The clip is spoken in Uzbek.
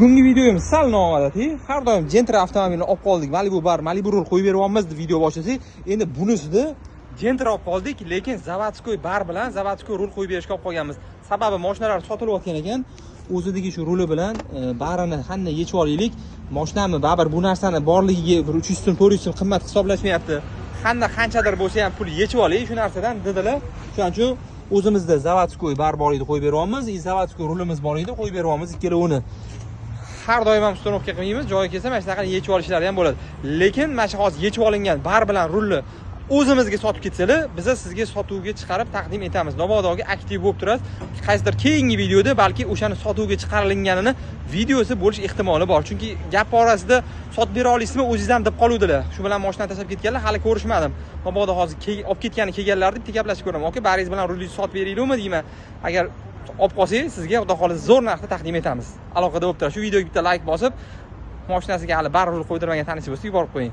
Bugungi videomiz sal noodatiy. Har doim Gentra avtomobilini olib qoldik. Malibu rul qo'yib beryapmiz deb video boshlasak, endi bunisida Gentra olib qoldik, lekin zavodskoy bar bilan zavodskoy rul qo'yib berishga olib qolganmiz. Sababi mashinalar sotilayotgan ekan. O'zidagi shu ruli bilan barini qanday yechib olaylik. Mashinami baribir bu narsani borligiga 300 so'm, 400 so'm qimmat hisoblashmayapti. Qanchadir bo'lsa ham pul yechib olaylik shu narsadan dedilar. Shuning uchun o'zimizda zavodskoy bar bor edi qo'yib beryapmiz, zavodskoy rulimiz bor edi qo'yib beryapmiz ikkalovini. Har doim ham uстановка qilmaymiz, joyi kelsa mana shunaqa yechib olishlari ham bo'ladi. Lekin mana shu hozir yechib olingan bar bilan rulni o'zimizga sotib ketsalar, biz sizga sotuvga chiqarib taqdim etamiz. Nobodoga aktiv bo'lib turasiz. Qaysidir keyingi videoda balki o'shani sotuvga chiqarilganini videosi bo'lish ehtimoli bor. Chunki gap orasida sotib bera olaysizmi o'zingiz ham deb qoluvdilar. Shu bilan mashinani tashlab ketganlar, hali ko'rishmadim. Mabodo hozir olib ketgani kelganlar deb gaplashib ko'raman. Aka, baringiz bilan rulingizni sotib beraylikmi deyman. Agar olib qolsangiz sizga xudo xolisa zo'r narxda taqdim etamiz. Aloqada bo'lib turasiz. Shu videoga bitta like bosib, mashinasiga hali bar rul qo'ydirmagan tanishi bo'lsa yuborib qo'ying.